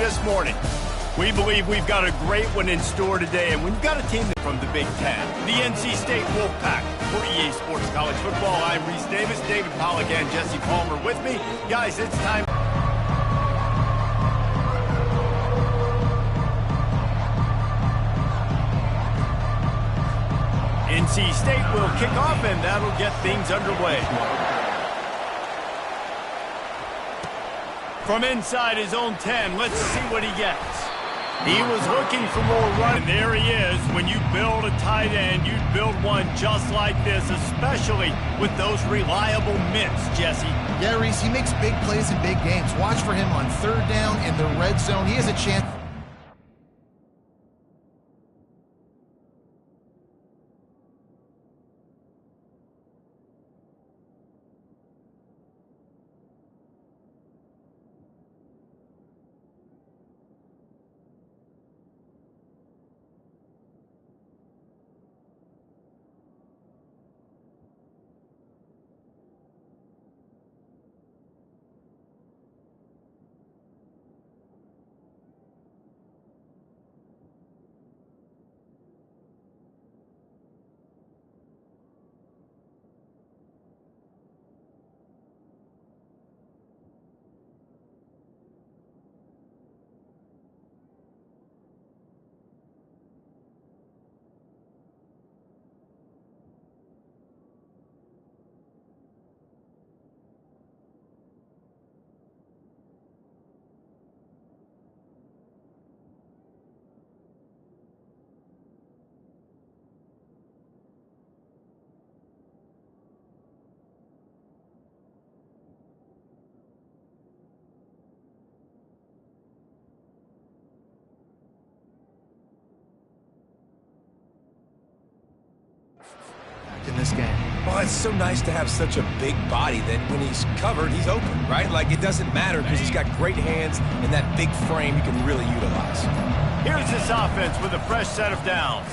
this morning. We believe we've got a great one in store today, and we've got a team from the Big Ten, the NC State Wolfpack. For EA Sports College Football, I'm Reese Davis, David Pollack, and Jesse Palmer with me. Guys, it's time. NC State will kick off, and that'll get things underway. From inside his own 10, let's see what he gets. He was looking for more run, and there he is. When you build a tight end, you build one just like this, especially with those reliable mitts, Jesse. Yeah, Reese, he makes big plays in big games. Watch for him on third down in the red zone. He has a chance. In this game. Well, it's so nice to have such a big body that when he's covered, he's open, right? Like, it doesn't matter because he's got great hands and that big frame he can really utilize. Here's this offense with a fresh set of downs.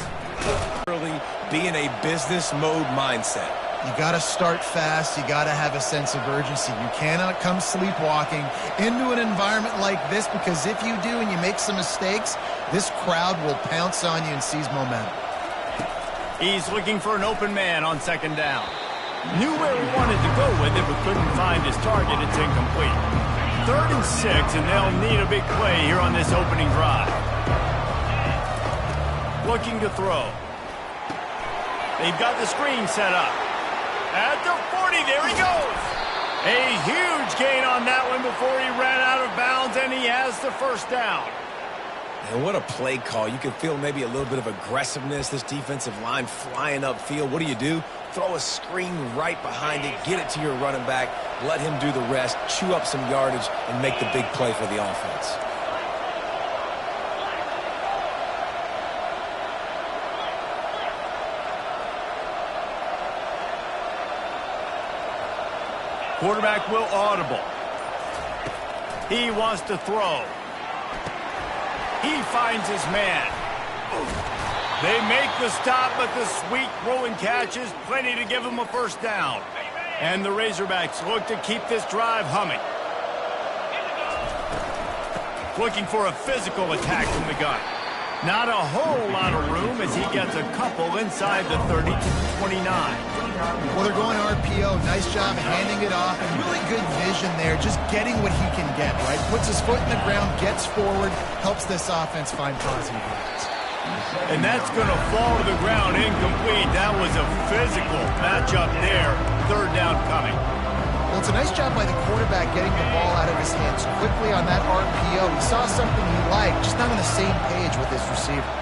Really be in a business mode mindset. You got to start fast. You got to have a sense of urgency. You cannot come sleepwalking into an environment like this, because if you do and you make some mistakes, this crowd will pounce on you and seize momentum. He's looking for an open man on second down. Knew where he wanted to go with it, but couldn't find his target. It's incomplete. 3rd and 6, and they'll need a big play here on this opening drive. Looking to throw. They've got the screen set up. At the 40, there he goes. A huge gain on that one before he ran out of bounds, and he has the first down. And what a play call. You can feel maybe a little bit of aggressiveness, this defensive line flying upfield. What do? Throw a screen right behind it, get it to your running back, let him do the rest, chew up some yardage, and make the big play for the offense. Quarterback will audible. He wants to throw. He finds his man. They make the stop, but the sweet throw and catch is plenty to give him a first down. And the Razorbacks look to keep this drive humming. Looking for a physical attack from the gun. Not a whole lot of room as he gets a couple inside the 30 to the 29. Well, they're going RPO. Nice job handing it off. And really good vision there, just getting what he can get, right? Puts his foot in the ground, gets forward, helps this offense find positive yards. And that's going to fall to the ground incomplete. That was a physical matchup there. 3rd down coming. Well, it's a nice job by the quarterback getting the ball out of his hands quickly on that RPO. He saw something he liked, just not on the same page with his receiver.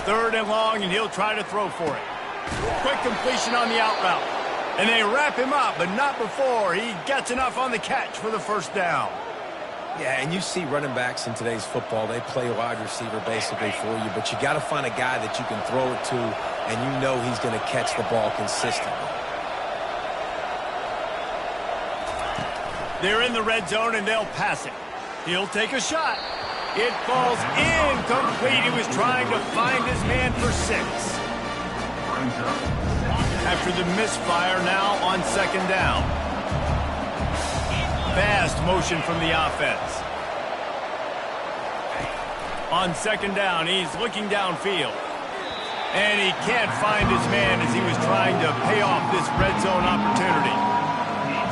3rd and long, and he'll try to throw for it. Quick completion on the out route. And they wrap him up, but not before he gets enough on the catch for the first down. Yeah, and you see running backs in today's football, they play wide receiver basically for you, but you got to find a guy that you can throw it to, and you know he's going to catch the ball consistently. They're in the red zone, and they'll pass it. He'll take a shot. It falls incomplete. He was trying to find his man for 6. After the misfire, now on second down. fast motion from the offense. On second down, he's looking downfield. And he can't find his man as he was trying to pay off this red zone opportunity.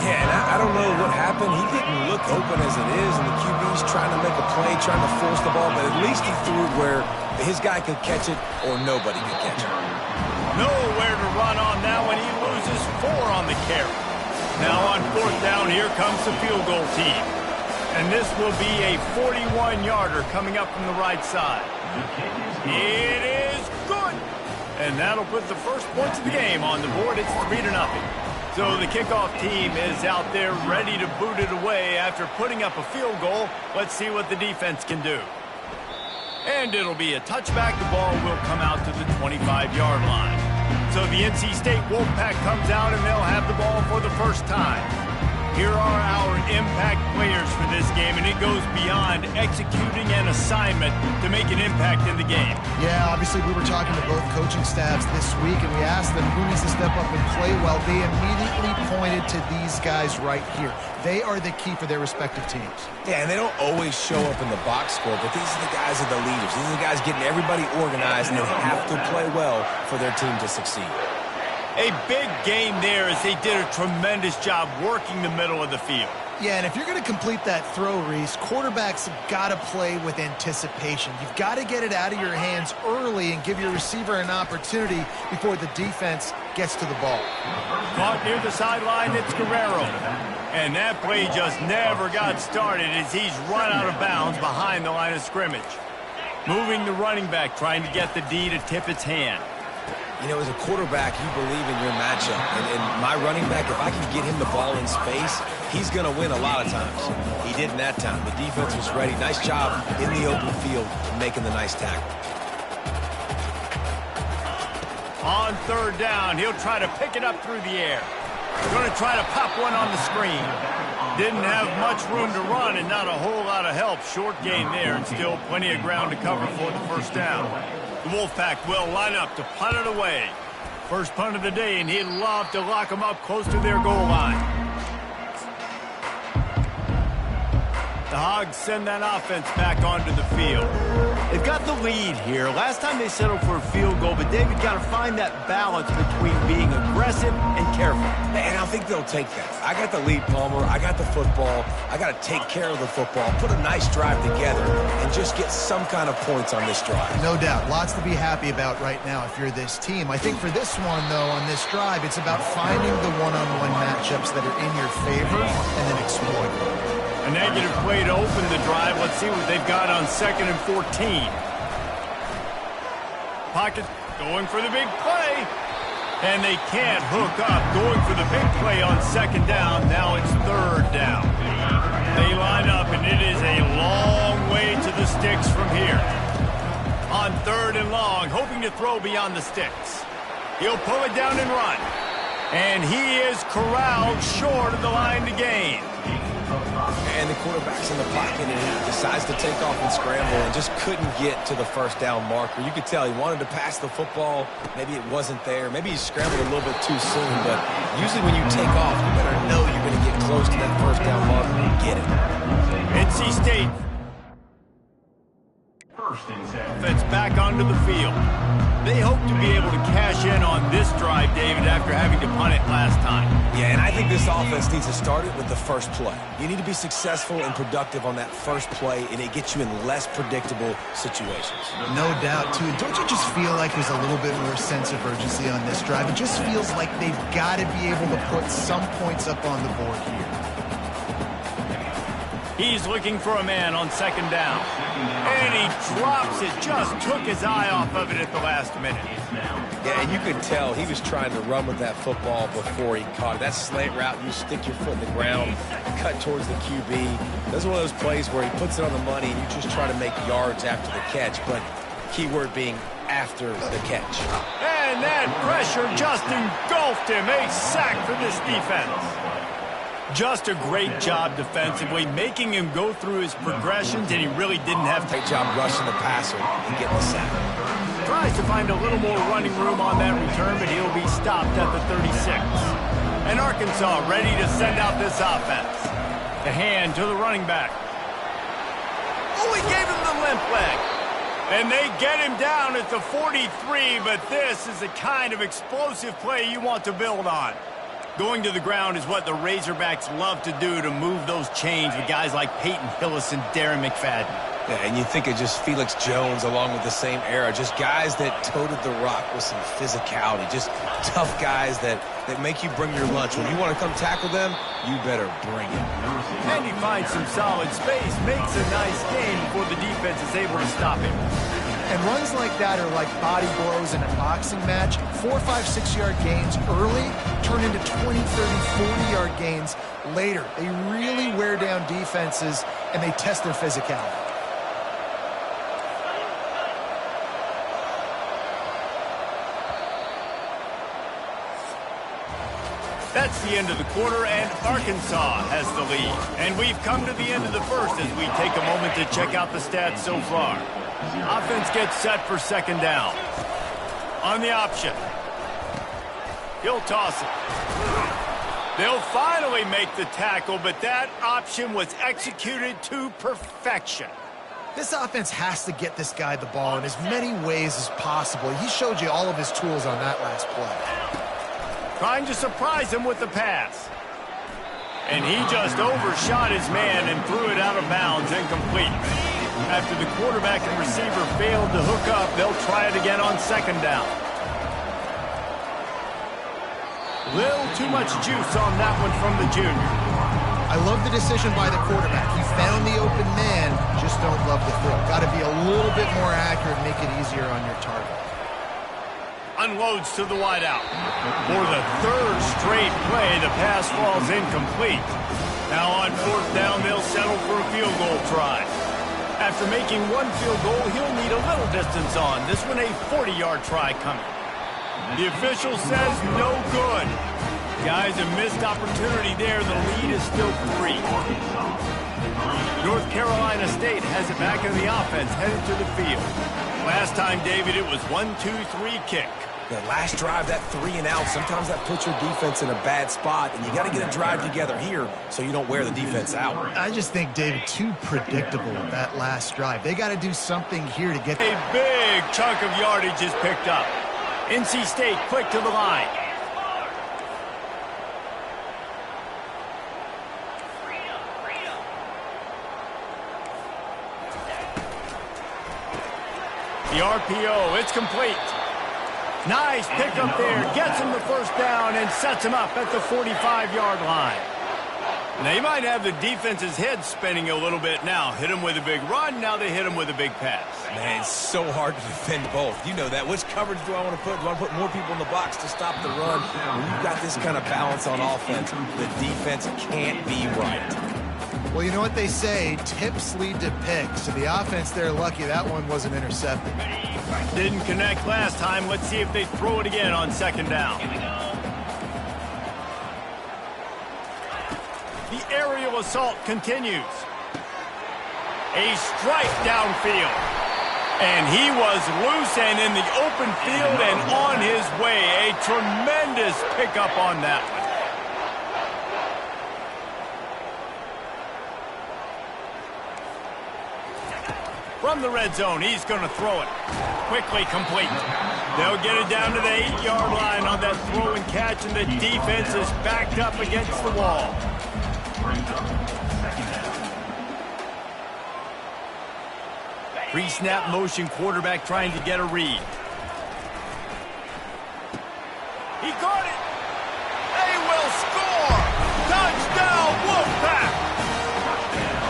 Yeah, and I don't know what happened. He didn't look open as it is, and the QB's trying to make a play, trying to force the ball, but at least he threw it where his guy could catch it or nobody could catch it. Nowhere to run on that one. He loses 4 on the carry. Now on fourth down, here comes the field goal team. And this will be a 41-yarder coming up from the right side. It is good. And that'll put the first points of the game on the board. It's 3-0. So the kickoff team is out there ready to boot it away after putting up a field goal. Let's see what the defense can do. And it'll be a touchback. The ball will come out to the 25-yard line. So the NC State Wolfpack comes out and they'll have the ball for the first time. Here are our impact players for this game, and it goes beyond executing an assignment to make an impact in the game. Yeah, obviously we were talking to both coaching staffs this week, and we asked them who needs to step up and play well. They immediately pointed to these guys right here. They are the key for their respective teams. Yeah, and they don't always show up in the box score, but these are the guys that are the leaders. These are the guys getting everybody organized, and they have to play well for their team to succeed. A big game there as they did a tremendous job working the middle of the field. Yeah, and if you're going to complete that throw, Reese, quarterbacks have got to play with anticipation. You've got to get it out of your hands early and give your receiver an opportunity before the defense gets to the ball. Caught near the sideline, it's Guerrero. And that play just never got started as he's run out of bounds behind the line of scrimmage. Moving the running back, trying to get the D to tip its hand. You know, as a quarterback, you believe in your matchup. And my running back, if I can get him the ball in space, he's going to win a lot of times. He didn't that time. The defense was ready. Nice job in the open field making the nice tackle. On third down, he'll try to pick it up through the air. Going to try to pop one on the screen. Didn't have much room to run and not a whole lot of help. Short gain there and still plenty of ground to cover for the first down. The Wolfpack will line up to punt it away. First punt of the day, and he'd love to lock them up close to their goal line. The Hogs send that offense back onto the field. They've got the lead here. Last time they settled for a field goal, but David got to find that balance between being aggressive and careful. And I think they'll take that. I got the lead, Palmer. I got the football. I got to take care of the football, put a nice drive together, and just get some kind of points on this drive. No doubt. Lots to be happy about right now if you're this team. I think for this one, though, on this drive, it's about finding the one-on-one matchups that are in your favor and then exploiting them. A negative play to open the drive. Let's see what they've got on 2nd and 14. Pocket going for the big play. And they can't hook up. Going for the big play on 2nd down. Now it's 3rd down. They line up, and it is a long way to the sticks from here. On 3rd and long, hoping to throw beyond the sticks. He'll pull it down and run. And he is corralled short of the line to gain. And the quarterback's in the pocket, and he decides to take off and scramble and just couldn't get to the first down marker. You could tell he wanted to pass the football. Maybe it wasn't there. Maybe he scrambled a little bit too soon. But usually when you take off, you better know you're going to get close to that first down marker and get it. NC State. Offense back onto the field. They hope to be able to cash in on this drive, David, after having to punt it last time. Yeah, and I think this offense needs to start it with the first play. You need to be successful and productive on that first play, and it gets you in less predictable situations. No doubt, too. Don't you just feel like there's a little bit more sense of urgency on this drive? It just feels like they've got to be able to put some points up on the board here. He's looking for a man on 2nd down. And he drops it. Just took his eye off of it at the last minute. Yeah, and you could tell he was trying to run with that football before he caught it. That slant route, you stick your foot in the ground, cut towards the QB. That's one of those plays where he puts it on the money and you just try to make yards after the catch, but keyword being after the catch. And that pressure just engulfed him. A sack for this defense. Just a great job defensively, making him go through his progressions, and he really didn't have Great job rushing the passer and getting the sack. Tries to find a little more running room on that return, but he'll be stopped at the 36. And Arkansas ready to send out this offense. The hand to the running back. Oh, he gave him the limp leg. And they get him down at the 43, but this is the kind of explosive play you want to build on. Going to the ground is what the Razorbacks love to do to move those chains with guys like Peyton Hillis and Darren McFadden. Yeah, and you think of just Felix Jones along with the same era, just guys that toted the rock with some physicality, just tough guys that make you bring your lunch. When you want to come tackle them, you better bring it. And he finds some solid space, makes a nice gain before the defense is able to stop him. And runs like that are like body blows in a boxing match. 4, 5, 6-yard gains early turn into 20, 30, 40-yard gains later. They really wear down defenses, and they test their physicality. That's the end of the quarter, and Arkansas has the lead. And we've come to the end of the first as we take a moment to check out the stats so far. Offense gets set for second down. On the option. He'll toss it. They'll finally make the tackle, but that option was executed to perfection. This offense has to get this guy the ball in as many ways as possible. He showed you all of his tools on that last play. Trying to surprise him with the pass. And he just overshot his man and threw it out of bounds, incomplete. After the quarterback and receiver failed to hook up, they'll try it again on second down. Little too much juice on that one from the junior. I love the decision by the quarterback. He found the open man, just don't love the throw. Got to be a little bit more accurate, make it easier on your target. Unloads to the wideout. For the third straight play, the pass falls incomplete. Now on fourth down, they'll settle for a field goal try. After making one field goal, he'll need a little distance on. This one a 40-yard try coming. The official says no good. Guys, a missed opportunity there. The lead is still 3. North Carolina State has it back in the offense, headed to the field. Last time, David, it was 1-2-3 kick. The last drive, that 3-and-out, sometimes that puts your defense in a bad spot, and you got to get a drive together here so you don't wear the defense out. I just think, David, too predictable with that last drive. They got to do something here to get... A big chunk of yardage is picked up. NC State quick to the line. The RPO, it's complete. Nice pickup there, gets him the first down and sets him up at the 45-yard line. Now, you might have the defense's head spinning a little bit now. Hit him with a big run, now they hit him with a big pass. Man, it's so hard to defend both. You know that. Which coverage do I want to put? Do I want to put more people in the box to stop the run? When you've got this kind of balance on offense, the defense can't be right. Well, you know what they say, tips lead to picks. So the offense, they're lucky that one wasn't intercepted. Didn't connect last time. Let's see if they throw it again on second down. The aerial assault continues. A strike downfield. And he was loose and in the open field and on his way. A tremendous pickup on that one. From the red zone, he's going to throw it. Quickly complete. They'll get it down to the 8-yard line on that throw and catch, and the defense is backed up against the wall. Pre-snap motion quarterback trying to get a read. He got it. They will score. Touchdown, Wolfpack.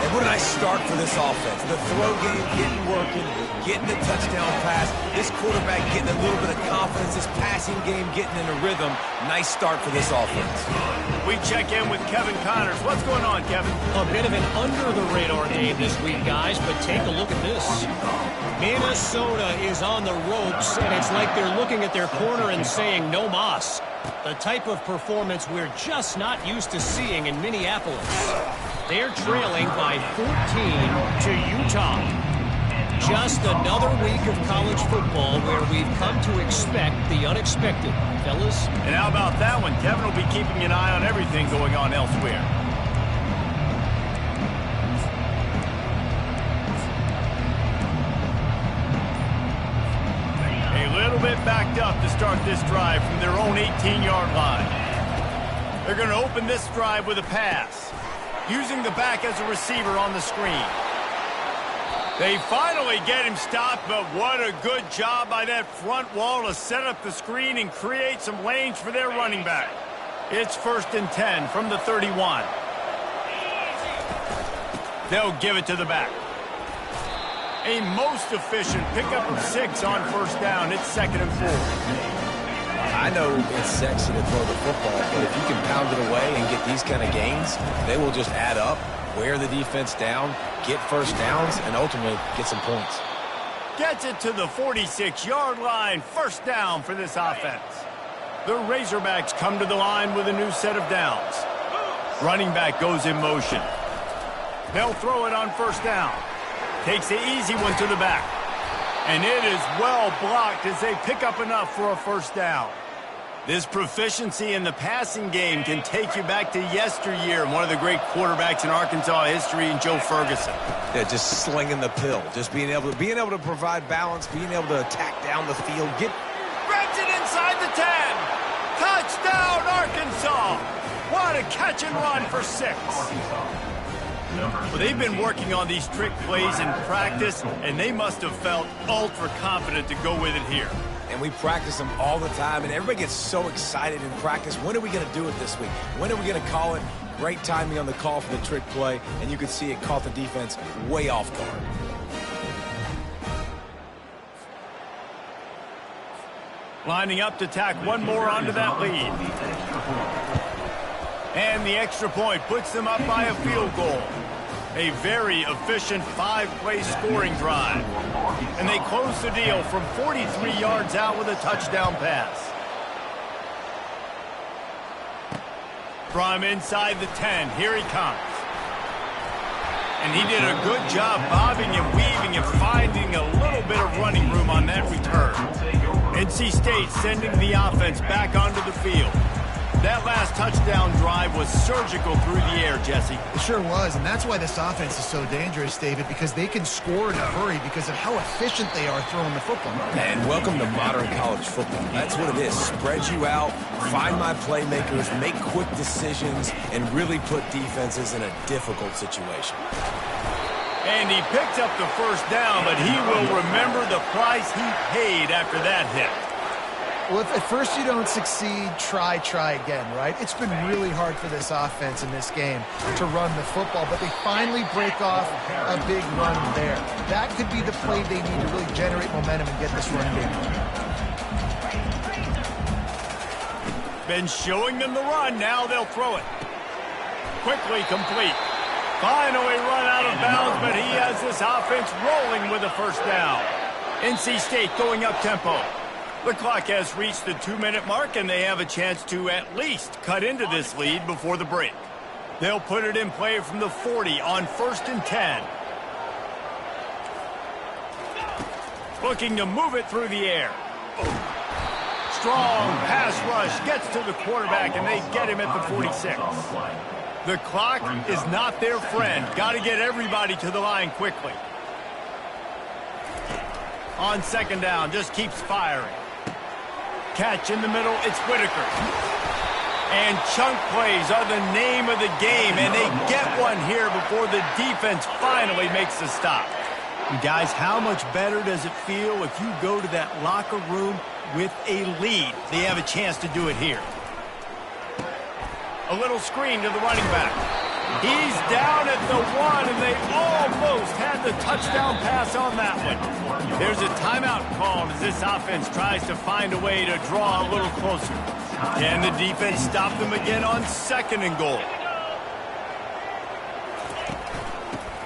And what a nice start for this offense. The throw game getting working, getting the touchdown pass. This quarterback getting a little bit of confidence. This passing game getting in a rhythm. Nice start for this offense. We check in with Kevin Connors. What's going on, Kevin? A bit of an under-the-radar game this week, guys, but take a look at this. Minnesota is on the ropes, and it's like they're looking at their corner and saying, no mas. The type of performance we're just not used to seeing in Minneapolis. They're trailing by 14 to Utah. Just another week of college football where we've come to expect the unexpected, fellas. And how about that one? Kevin will be keeping an eye on everything going on elsewhere. lined up to start this drive from their own 18-yard line. They're going to open this drive with a pass, using the back as a receiver on the screen. They finally get him stopped, but what a good job by that front wall to set up the screen and create some lanes for their running back. It's 1st and 10 from the 31. They'll give it to the back. A most efficient pickup of 6 on 1st down. It's 2nd and 4. I know it's sexy to throw the football, but if you can pound it away and get these kind of gains, they will just add up, wear the defense down, get 1st downs, and ultimately get some points. Gets it to the 46-yard line. 1st down for this offense. The Razorbacks come to the line with a new set of downs. Running back goes in motion. They'll throw it on 1st down. Takes the easy one to the back. And it is well blocked as they pick up enough for a 1st down. This proficiency in the passing game can take you back to yesteryear and one of the great quarterbacks in Arkansas history in Joe Ferguson. Yeah, just slinging the pill. Just being able to provide balance, being able to attack down the field. Grabs it inside the 10. Touchdown, Arkansas. What a catch and run for 6. Well, they've been working on these trick plays in practice, and they must have felt ultra confident to go with it here. And we practice them all the time, and everybody gets so excited in practice. When are we going to do it this week? When are we going to call it? Great timing on the call for the trick play, and you could see it caught the defense way off guard. Lining up to tack one more onto that lead. And the extra point puts them up by a field goal. A very efficient 5-play scoring drive. And they close the deal from 43 yards out with a touchdown pass. From inside the 10, here he comes. And he did a good job bobbing and weaving and finding a little bit of running room on that return. NC State sending the offense back onto the field. That last touchdown drive was surgical through the air, Jesse. It sure was, and that's why this offense is so dangerous, David, because they can score in a hurry because of how efficient they are throwing the football. And welcome to modern college football. That's what it is. Spread you out, find my playmakers, make quick decisions, and really put defenses in a difficult situation. And he picked up the 1st down, but he will remember the price he paid after that hit. Well, if at first you don't succeed, try again, right? It's been really hard for this offense in this game to run the football, but they finally break off a big run there. That could be the play they need to really generate momentum and get this run game. Been showing them the run, now they'll throw it. Quickly complete. Finally run out of bounds, but he has this offense rolling with a 1st down. NC State going up-tempo. The clock has reached the 2-minute mark, and they have a chance to at least cut into this lead before the break. They'll put it in play from the 40 on 1st and 10. Looking to move it through the air. Strong pass rush gets to the quarterback, and they get him at the 46. The clock is not their friend. Got to get everybody to the line quickly. On 2nd down, just keeps firing. Catch in the middle, it's Whitaker. And chunk plays are the name of the game, and they get one here before the defense finally makes the stop. And guys, how much better does it feel if you go to that locker room with a lead? They have a chance to do it here. A little screen to the running back. He's down at the 1, and they almost had the touchdown pass on that one. There's a timeout called as this offense tries to find a way to draw a little closer. Can the defense stop them again on 2nd and goal?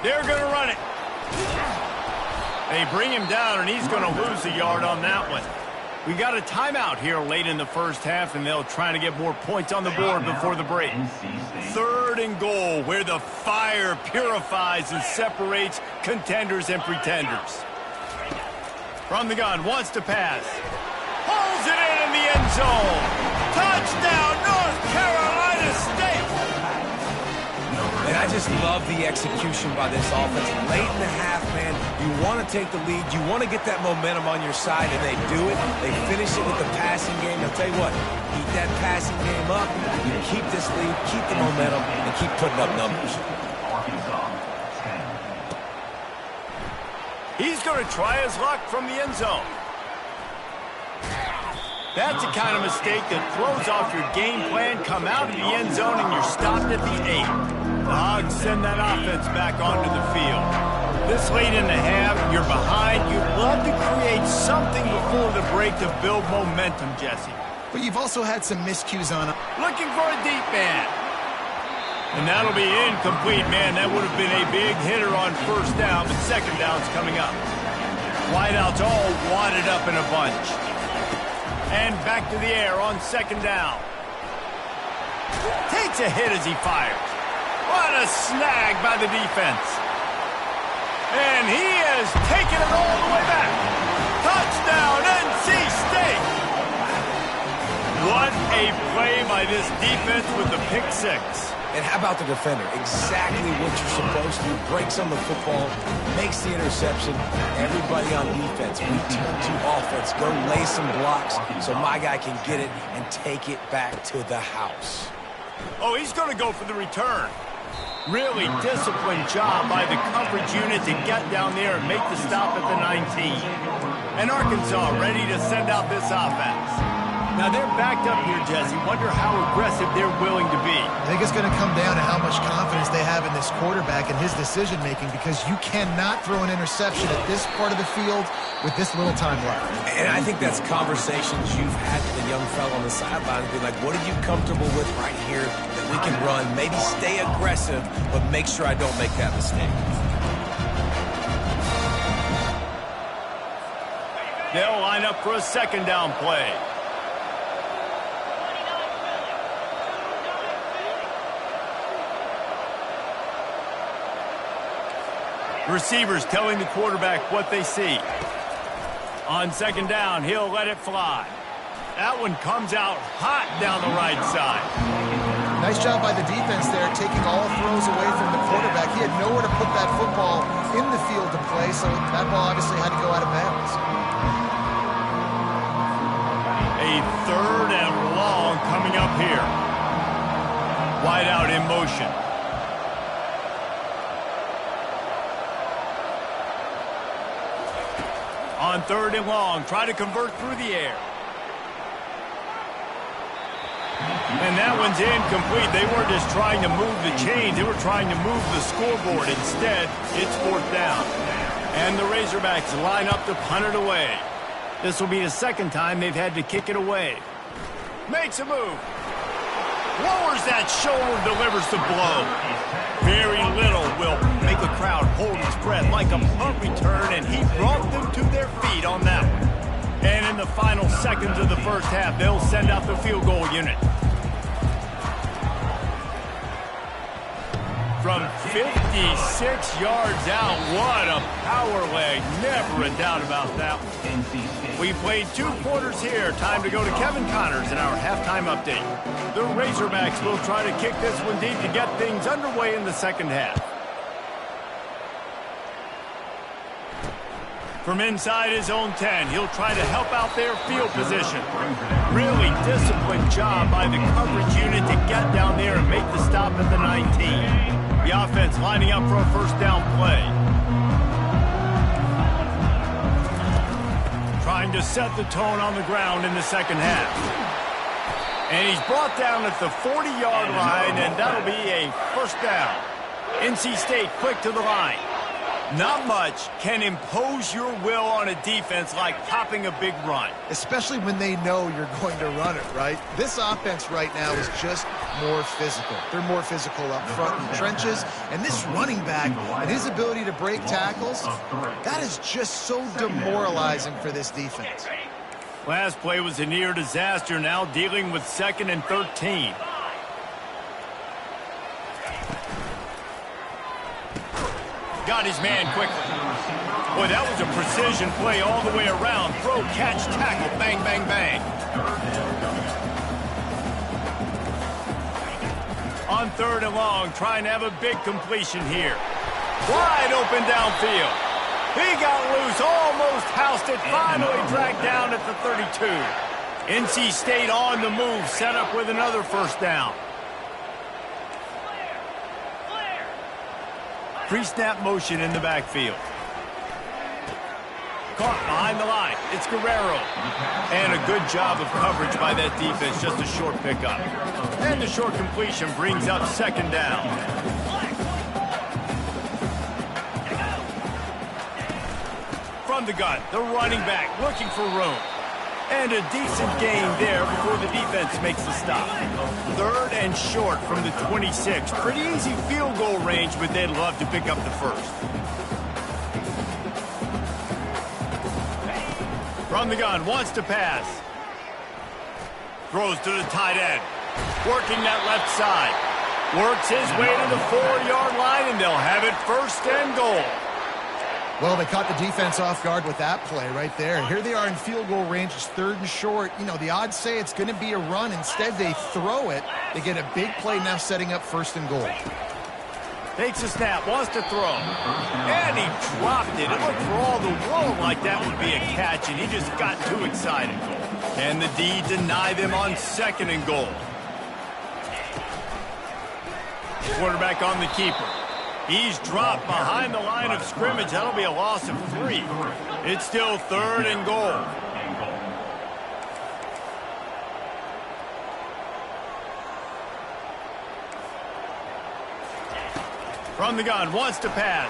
They're going to run it. They bring him down, and he's going to lose a yard on that one. We got a timeout here late in the 1st half, and they'll try to get more points on the board before the break. 3rd and goal, where the fire purifies and separates contenders and pretenders. From the gun, wants to pass. Pulls it in the end zone. Touchdown, North Carolina State! And I just love the execution by this offense. Late in the half, man, you want to take the lead. You want to get that momentum on your side, and they do it. They finish it with the passing game. I'll tell you what, keep that passing game up. You keep this lead, keep the momentum, and keep putting up numbers. He's going to try his luck from the end zone. That's the kind of mistake that throws off your game plan. Come out of the end zone and you're stopped at the 8. The Hogs send that offense back onto the field. This late in the half, you're behind. You'd love to create something before the break to build momentum, Jesse. But you've also had some miscues on it. Looking for a deep man. And that'll be incomplete, man. That would have been a big hitter on first down, but second down's coming up. Wideouts all wadded up in a bunch. And back to the air on second down. Takes a hit as he fires. What a snag by the defense. And he has taken it all the way back. Touchdown, NC State. What a play by this defense with the pick six. And how about the defender? Exactly what you're supposed to do. Breaks on the football, makes the interception. Everybody on defense, we turn to offense. Go lay some blocks so my guy can get it and take it back to the house. Oh, he's going to go for the return. Really disciplined job by the coverage unit to get down there and make the stop at the 19. And Arkansas ready to send out this offense. Now, they're backed up here, Jesse. Wonder how aggressive they're willing to be. I think it's going to come down to how much confidence they have in this quarterback and his decision-making, because you cannot throw an interception at this part of the field with this little time left. And I think that's conversations you've had with the young fellow on the sideline. Be like, what are you comfortable with right here that we can run? Maybe stay aggressive, but make sure I don't make that mistake. They'll line up for a second down play. Receivers telling the quarterback what they see. On second down, he'll let it fly. That one comes out hot down the right side. Nice job by the defense there, taking all throws away from the quarterback. He had nowhere to put that football in the field to play, so that ball obviously had to go out of bounds. A third and long coming up here. Wide out in motion. On third and long, try to convert through the air. And that one's incomplete. They weren't just trying to move the chains. They were trying to move the scoreboard. Instead, it's fourth down. And the Razorbacks line up to punt it away. This will be the second time they've had to kick it away. Makes a move. Lowers that shoulder, delivers the blow. Very little will make a crowd hold its breath like a punt return, and he brought them to their feet on that one. And in the final seconds of the first half, they'll send out the field goal unit. From 56 yards out, what a power leg. Never a doubt about that one. We played 2 quarters here. Time to go to Kevin Connors in our halftime update. The Razorbacks will try to kick this one deep to get things underway in the second half. From inside his own 10, he'll try to help out their field position. Really disciplined job by the coverage unit to get down there and make the stop at the 19. The offense lining up for a first down play. Trying to set the tone on the ground in the second half. And he's brought down at the 40-yard line, and that'll be a first down. NC State quick to the line. Not much can impose your will on a defense like popping a big run. Especially when they know you're going to run it, right? This offense right now is just more physical. They're more physical up front in the trenches. And this running back and his ability to break tackles, that is just so demoralizing for this defense. Last play was a near disaster, now dealing with 2nd and 13. Got his man quickly. Boy, that was a precision play all the way around. Throw, catch, tackle, bang, bang, bang. On 3rd and long, trying to have a big completion here. Wide open downfield. He got loose, almost housed it, finally dragged down at the 32. NC State on the move, set up with another first down. Pre-snap motion in the backfield. Caught behind the line. It's Guerrero. And a good job of coverage by that defense, just a short pickup. And the short completion brings up 2nd down. From the gun, the running back looking for room. And a decent gain there before the defense makes the stop. 3rd and short from the 26. Pretty easy field goal range, but they'd love to pick up the first. From the gun, wants to pass. Throws to the tight end. Working that left side. Works his way to the 4-yard line, and they'll have it 1st and goal. Well, they caught the defense off guard with that play right there. Here they are in field goal range. It's 3rd and short. You know, the odds say it's going to be a run. Instead, they throw it. They get a big play now setting up 1st and goal. Takes a snap, wants to throw. And he dropped it. It looked for all the world like that would be a catch, and he just got too excited. Can the D deny them on 2nd and goal? Quarterback on the keeper. He's dropped behind the line of scrimmage. That'll be a loss of 3. It's still 3rd and goal. From the gun, wants to pass.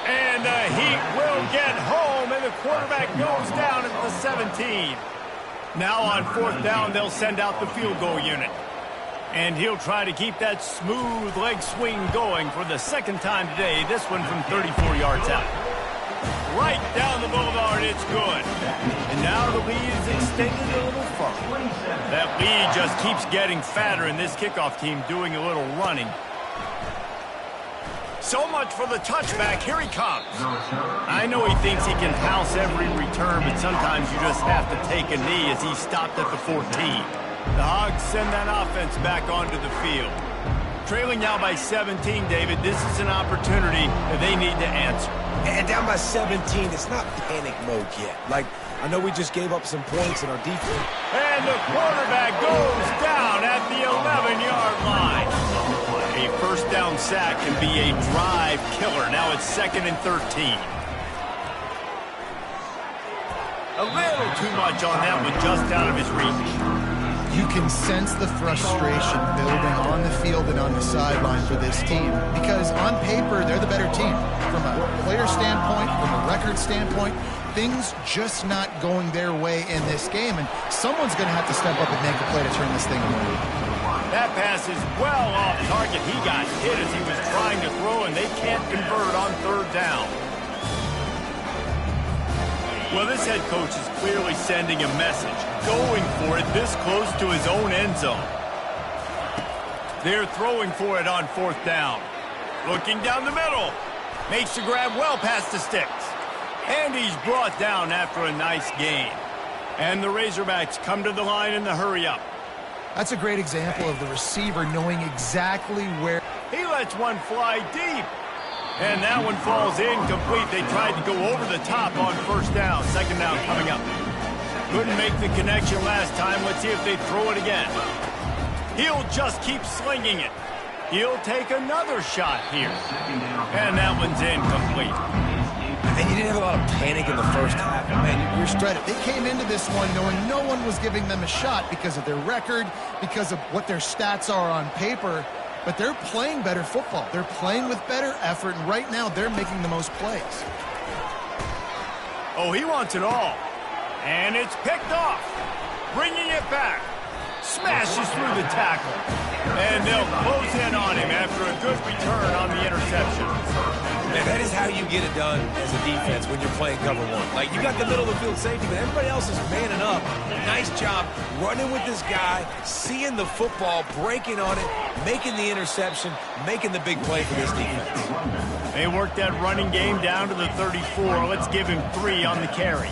And the Heat will get home, and the quarterback goes down at the 17. Now on 4th down, they'll send out the field goal unit. And he'll try to keep that smooth leg swing going for the 2nd time today. This one from 34 yards out. Right down the boulevard, it's good. And now the lead is extended a little further. That lead just keeps getting fatter, and this kickoff team doing a little running. So much for the touchback. Here he comes. I know he thinks he can house every return, but sometimes you just have to take a knee as he stopped at the 14. The Hogs send that offense back onto the field. Trailing now by 17, David. This is an opportunity that they need to answer. And down by 17, it's not panic mode yet. Like, I know we just gave up some points in our defense. And the quarterback goes down at the 11-yard line. A 1st down sack can be a drive killer. Now it's 2nd and 13. A little too much on that one, just out of his reach. You can sense the frustration building on the field and on the sideline for this team because on paper, they're the better team. From a player standpoint, from a record standpoint, things just not going their way in this game, and someone's going to have to step up and make a play to turn this thing around. That pass is well off target. He got hit as he was trying to throw, and they can't convert on 3rd down. Well, this head coach is clearly sending a message, going for it this close to his own end zone. They're throwing for it on 4th down. Looking down the middle. Makes the grab well past the sticks. And he's brought down after a nice gain. And the Razorbacks come to the line in the hurry-up. That's a great example of the receiver knowing exactly where. He lets one fly deep. And that one falls incomplete. They tried to go over the top on 1st down. 2nd down coming up. Couldn't make the connection last time. Let's see if they throw it again. He'll just keep slinging it. He'll take another shot here. And that one's incomplete. And you didn't have a lot of panic in the 1st half. Man, you're straight. They came into this one knowing no one was giving them a shot because of their record, because of what their stats are on paper. But they're playing better football. They're playing with better effort, and right now they're making the most plays. Oh, he wants it all. And it's picked off. Bringing it back. Smashes through the tackle. And they'll close in on him after a good return on the interception. Man, that is how you get it done as a defense when you're playing cover 1. Like, you got the middle of the field safety, but everybody else is manning up. Nice job running with this guy, seeing the football, breaking on it, making the interception, making the big play for this defense. They worked that running game down to the 34. Let's give him 3 on the carry.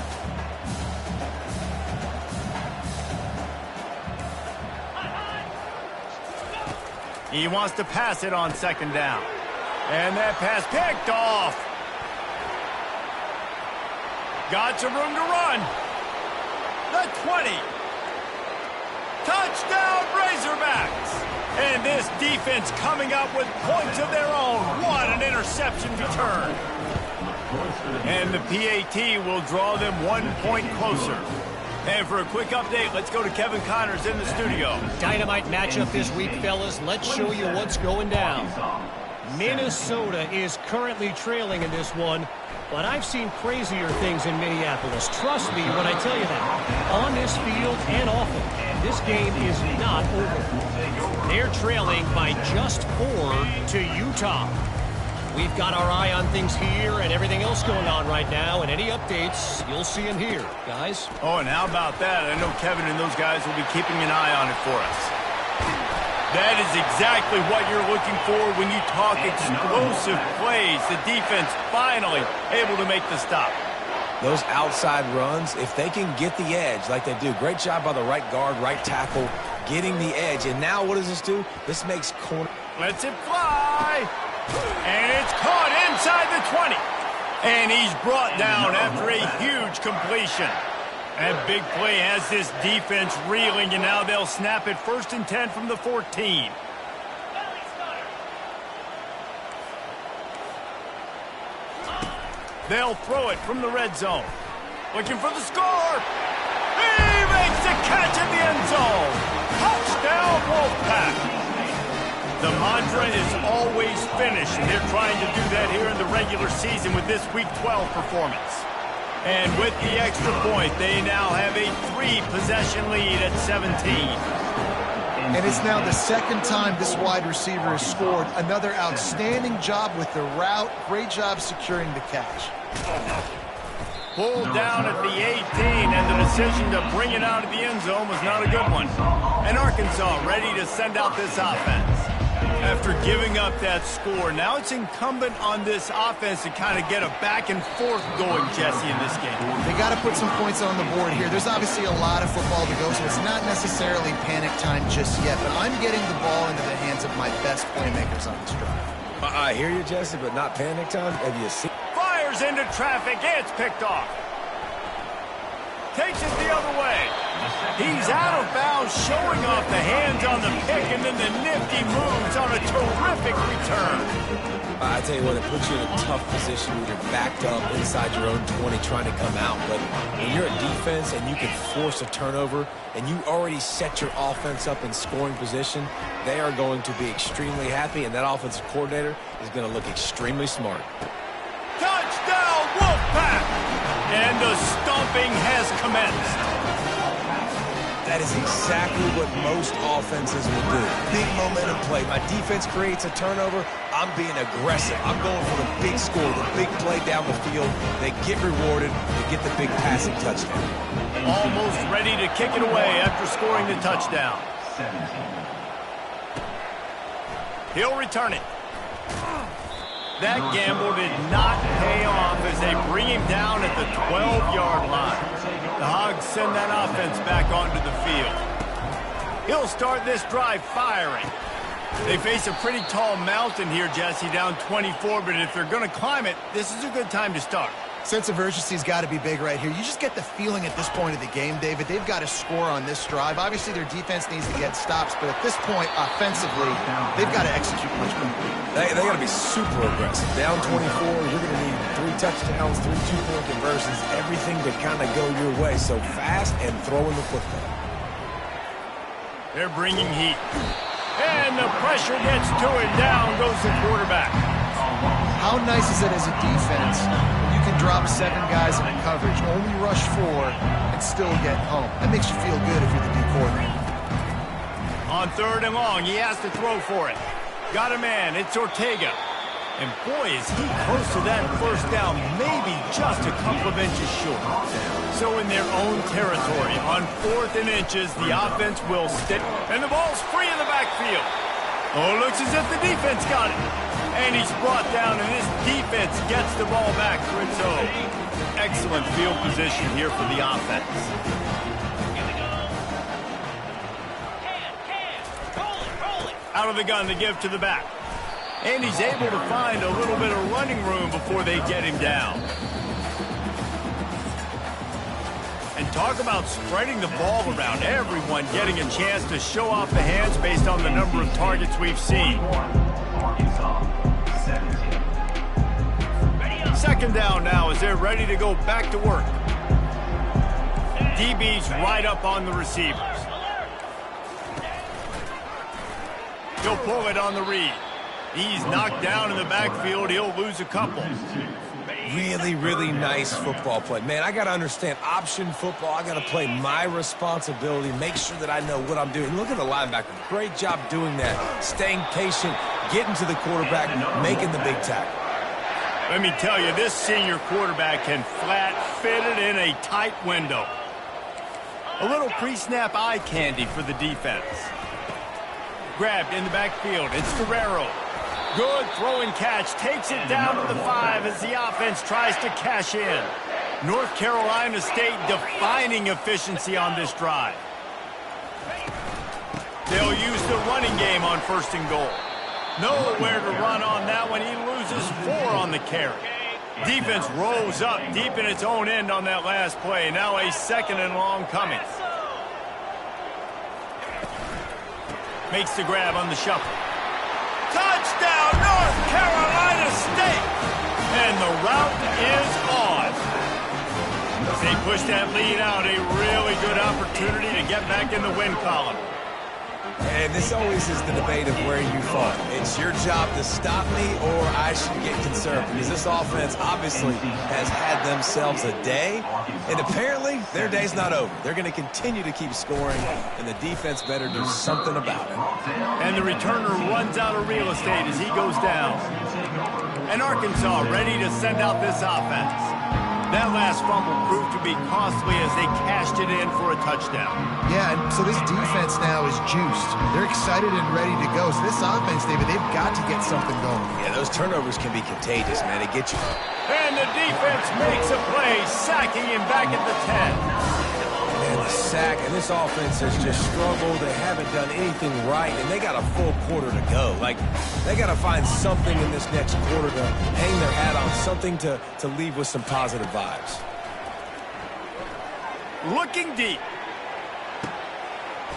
He wants to pass it on second down. And that pass picked off. Got some room to run. The 20. Touchdown, Razorbacks. And this defense coming up with points of their own. What an interception return. And the PAT will draw them 1 point closer. And for a quick update, let's go to Kevin Connors in the studio. Dynamite matchup this week, fellas. Let's show you what's going down. Minnesota is currently trailing in this one, but I've seen crazier things in Minneapolis. Trust me when I tell you that. On this field and off it, this game is not over. They're trailing by just 4 to Utah. We've got our eye on things here and everything else going on right now, and any updates, you'll see them here, guys. Oh, and how about that? I know Kevin and those guys will be keeping an eye on it for us. That is exactly what you're looking for when you talk explosive plays. The defense finally able to make the stop. Those outside runs, if they can get the edge like they do, great job by the right guard, right tackle, getting the edge. And now what does this do? This makes corner. Lets it fly. And it's caught inside the 20. And he's brought down after a huge completion. That big play has this defense reeling, and now they'll snap it 1st and 10 from the 14. They'll throw it from the red zone. Looking for the score. He makes the catch in the end zone. Touchdown, Wolfpack. The mantra is always finish, and they're trying to do that here in the regular season with this Week 12 performance. And with the extra point, they now have a 3-possession lead at 17. And it's now the second time this wide receiver has scored. Another outstanding job with the route. Great job securing the catch. Pulled down at the 18, and the decision to bring it out of the end zone was not a good one. And Arkansas ready to send out this offense. After giving up that score, now it's incumbent on this offense to kind of get a back and forth going, Jesse, in this game. They got to put some points on the board here. There's obviously a lot of football to go, so it's not necessarily panic time just yet, but I'm getting the ball into the hands of my best playmakers on this drive. I hear you, Jesse, but not panic time. Have you seen? Fires into traffic. It's picked off. Takes it the other way. He's out of bounds, showing off the hands on the pick, and then the nifty moves on a terrific return. I tell you what, it puts you in a tough position when you're backed up inside your own 20 trying to come out. But when you're a defense and you can force a turnover and you already set your offense up in scoring position, they are going to be extremely happy, and that offensive coordinator is going to look extremely smart. Touchdown, Wolfpack! And the stomping has commenced. That is exactly what most offenses will do. Big momentum play. My defense creates a turnover. I'm being aggressive. I'm going for the big score, the big play down the field. They get rewarded. They get the big passing touchdown. Almost ready to kick it away after scoring the touchdown. He'll return it. That gamble did not pay off as they bring him down at the 12-yard line. The Hogs send that offense back onto the field. He'll start this drive firing. They face a pretty tall mountain here, Jesse, down 24, but if they're going to climb it, this is a good time to start. Sense of urgency's got to be big right here. You just get the feeling at this point of the game, David, they've got to score on this drive. Obviously, their defense needs to get stops, but at this point, offensively, they've got to execute much better. They got to be super aggressive. Down 24, you're going to need 3 touchdowns, 3 two-point conversions, everything to kind of go your way. So fast and throwing the football. They're bringing heat. And the pressure gets to it. Down goes the quarterback. How nice is it as a defense when you can drop 7 guys in coverage, only rush 4, and still get home? That makes you feel good if you're the D coordinator. On 3rd and long, he has to throw for it. Got a man. It's Ortega. And boy, is he close to that first down, maybe just a couple of inches short. So in their own territory, on 4th and inches, the offense will stick. And the ball's free in the backfield. Oh, looks as if the defense got it. And he's brought down, and this defense gets the ball back for its own. Excellent field position here for the offense. Out of the gun to give to the back. And he's able to find a little bit of running room before they get him down. And talk about spreading the ball around. Everyone getting a chance to show off the hands based on the number of targets we've seen. Second down now as they're ready to go back to work. DB's right up on the receivers. He'll pull it on the read. He's knocked down in the backfield. He'll lose a couple. Really, really nice football play. Man, I got to understand option football. I got to play my responsibility, make sure that I know what I'm doing. Look at the linebacker. Great job doing that. Staying patient, getting to the quarterback, making the big tackle. Let me tell you, this senior quarterback can flat fit it in a tight window. A little pre-snap eye candy for the defense. Grabbed in the backfield. It's Guerrero. Good throw and catch. Takes it down to the 5 as the offense tries to cash in. North Carolina State defining efficiency on this drive. They'll use the running game on 1st and goal. Nowhere to run on that one. He loses 4 on the carry. Defense rolls up deep in its own end on that last play. Now a 2nd and long coming. Makes the grab on the shuffle. Touchdown, North Carolina State! And the route is on. They push that lead out. A really good opportunity to get back in the win column. And this always is the debate of where you fall. It's your job to stop me or I should get concerned, because this offense obviously has had themselves a day, and apparently their day's not over. They're going to continue to keep scoring, and the defense better do something about it. And the returner runs out of real estate as he goes down. And Arkansas ready to send out this offense. That last fumble proved to be costly as they cashed it in for a touchdown. Yeah, and so this defense now is juiced. They're excited and ready to go. So this offense, David, they've got to get something going. Yeah, those turnovers can be contagious, man. They get you. And the defense makes a play, sacking him back at the 10. And the sack, and this offense has just struggled. They haven't done anything right, and they got a full quarter to go. Like, they got to find something in this next quarter to hang their hat on, something to leave with some positive vibes. Looking deep.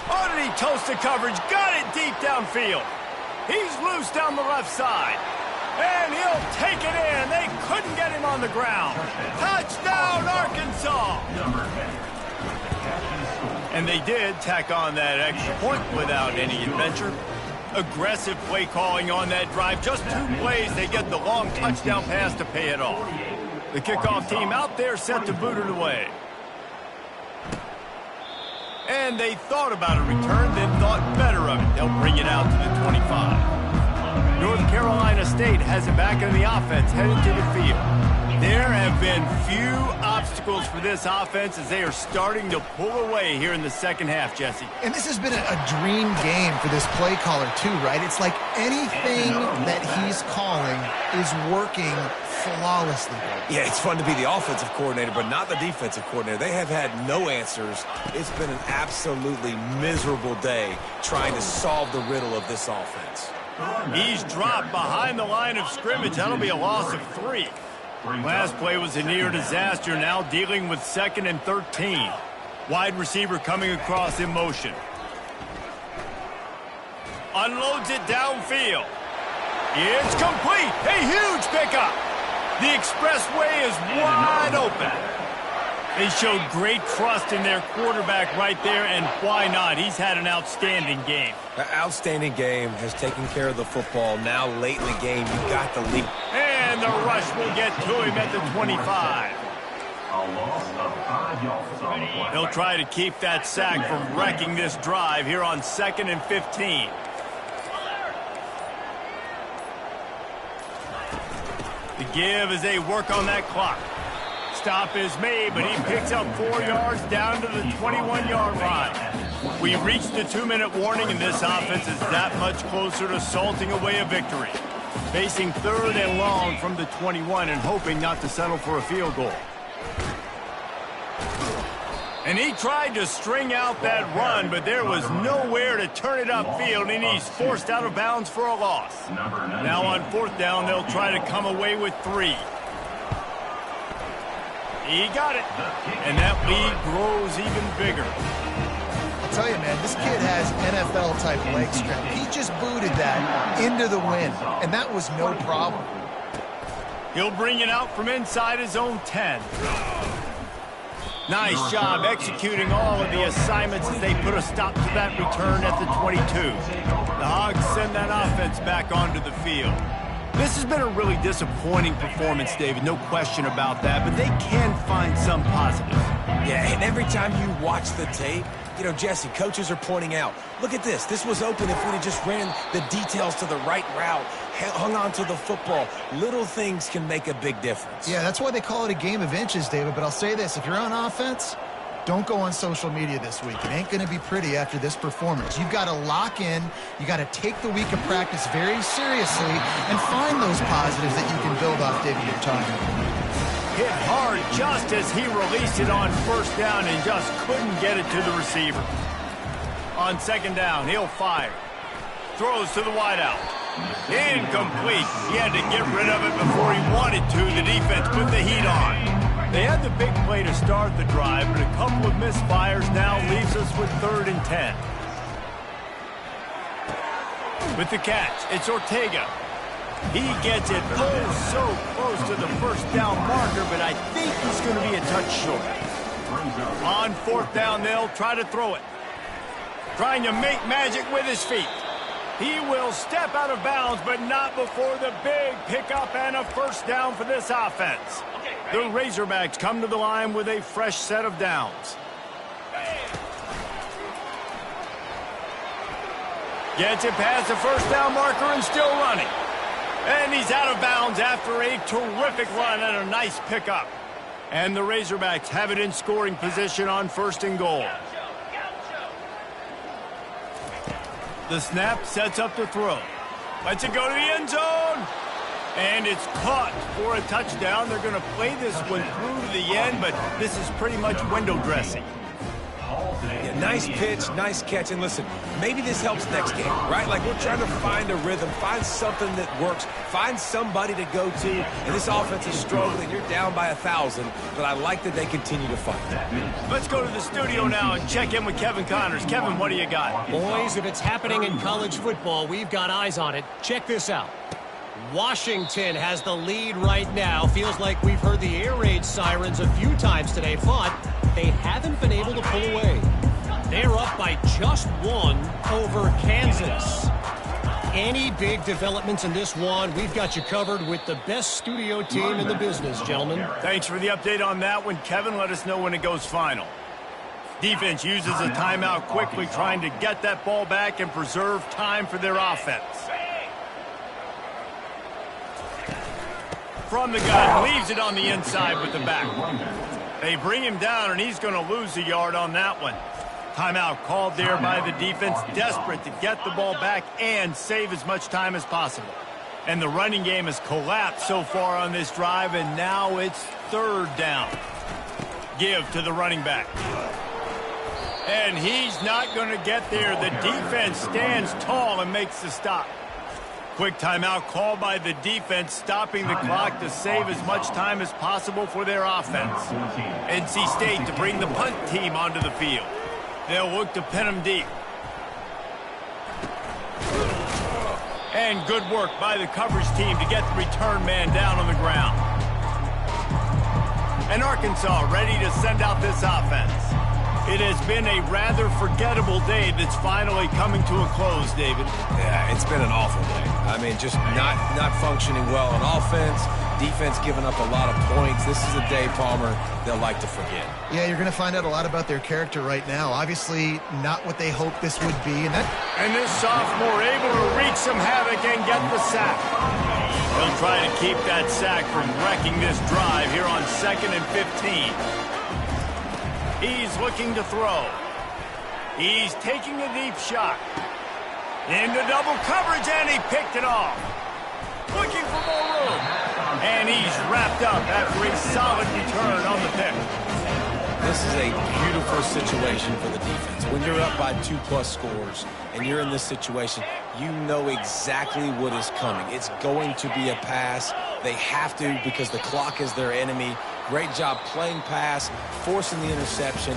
Underneath toasted coverage, got it deep downfield. He's loose down the left side. And he'll take it in. They couldn't get him on the ground. Touchdown, Arkansas! And they did tack on that extra point without any adventure. Aggressive play calling on that drive. Just 2 plays, they get the long touchdown pass to pay it off. The kickoff team out there set to boot it away. And they thought about a return, then thought better of it. They'll bring it out to the 25. North Carolina State has it back in the offense, headed to the field. There have been few obstacles for this offense as they are starting to pull away here in the second half, Jesse. And this has been a dream game for this play caller too, right? It's like anything that he's calling is working flawlessly. Yeah, it's fun to be the offensive coordinator, but not the defensive coordinator. They have had no answers. It's been an absolutely miserable day trying to solve the riddle of this offense. He's dropped behind the line of scrimmage. That'll be a loss of 3. Last play was a near disaster, now dealing with 2nd and 13. Wide receiver coming across in motion. Unloads it downfield. It's complete. A huge pickup. The expressway is wide open. They showed great trust in their quarterback right there, and why not? He's had an outstanding game. An outstanding game, has taken care of the football. Now late in the game, you got the lead. And the rush will get to him at the 25. He'll try to keep that sack from wrecking this drive here on 2nd and 15. The give as they work on that clock. Stop is made, but he picks up 4 yards down to the 21-yard line. We reached the 2-minute warning, and this offense is that much closer to salting away a victory. Facing 3rd and long from the 21 and hoping not to settle for a field goal. And he tried to string out that run, but there was nowhere to turn it upfield, and he's forced out of bounds for a loss. Now on 4th down, they'll try to come away with 3. He got it, and that lead grows even bigger. I'll tell you, man, this kid has NFL-type leg strength. He just booted that into the wind, and that was no problem. He'll bring it out from inside his own 10. Nice job executing all of the assignments as they put a stop to that return at the 22. The Hogs send that offense back onto the field. This has been a really disappointing performance, David, no question about that, but they can find some positives. Yeah, and every time you watch the tape, you know, Jesse, coaches are pointing out, look at this. This was open if we'd have just ran the details to the right route, hung on to the football. Little things can make a big difference. Yeah, that's why they call it a game of inches, David. But I'll say this, if you're on offense, don't go on social media this week. It ain't going to be pretty after this performance. You've got to lock in. You got to take the week of practice very seriously and find those positives that you can build off, David, you're talking about. Hit hard just as he released it on 1st down and just couldn't get it to the receiver. On 2nd down, he'll fire. Throws to the wideout. Incomplete. He had to get rid of it before he wanted to. The defense put the heat on. They had the big play to start the drive, but a couple of misfires now leaves us with 3rd and 10. With the catch, it's Ortega. He gets it so close to the 1st down marker, but I think he's going to be a touch short. On 4th down, they'll try to throw it. Trying to make magic with his feet. He will step out of bounds, but not before the big pickup and a 1st down for this offense. The Razorbacks come to the line with a fresh set of downs. Gets it past the 1st down marker and still running. And he's out of bounds after a terrific run and a nice pickup. And the Razorbacks have it in scoring position on 1st and goal. The snap sets up the throw. Lets it go to the end zone. And it's caught for a touchdown. They're going to play this one through to the end, but this is pretty much window dressing. Yeah, nice pitch, nice catch. And listen, maybe this helps next game, right? Like we're trying to find a rhythm, find something that works, find somebody to go to. And this offense is struggling. You're down by 1,000, but I like that they continue to fight. Let's go to the studio now and check in with Kevin Connors. Kevin, what do you got? Boys, if it's happening in college football, we've got eyes on it. Check this out. Washington has the lead right now. Feels like we've heard the air raid sirens a few times today, but they haven't been able to pull away. They're up by just 1 over Kansas. Any big developments in this one, we've got you covered with the best studio team in the business, gentlemen. Thanks for the update on that one, Kevin. Let us know when it goes final. Defense uses a timeout quickly, trying to get that ball back and preserve time for their offense. From the gun, leaves it on the inside with the back. They bring him down, and he's going to lose a yard on that one. Timeout called there by the defense, desperate to get the ball back and save as much time as possible. And the running game has collapsed so far on this drive, and now it's 3rd down. Give to the running back. And he's not going to get there. The defense stands tall and makes the stop. Quick timeout called by the defense, stopping the clock to save as much time as possible for their offense. NC State to bring the punt team onto the field. They'll look to pin them deep. And good work by the coverage team to get the return man down on the ground. And Arkansas ready to send out this offense. It has been a rather forgettable day that's finally coming to a close, David. Yeah, it's been an awful day. I mean, just not functioning well on offense, defense giving up a lot of points. This is a day, Palmer, they'll like to forget. Yeah, you're going to find out a lot about their character right now. Obviously, not what they hoped this would be. And this sophomore able to wreak some havoc and get the sack. They'll try to keep that sack from wrecking this drive here on 2nd and 15. He's looking to throw. He's taking a deep shot. Into double coverage, and he picked it off. Looking for more room. And he's wrapped up after a solid return on the pick. This is a beautiful situation for the defense. When you're up by 2+ scores and you're in this situation, you know exactly what is coming. It's going to be a pass. They have to because the clock is their enemy. Great job playing pass, forcing the interception,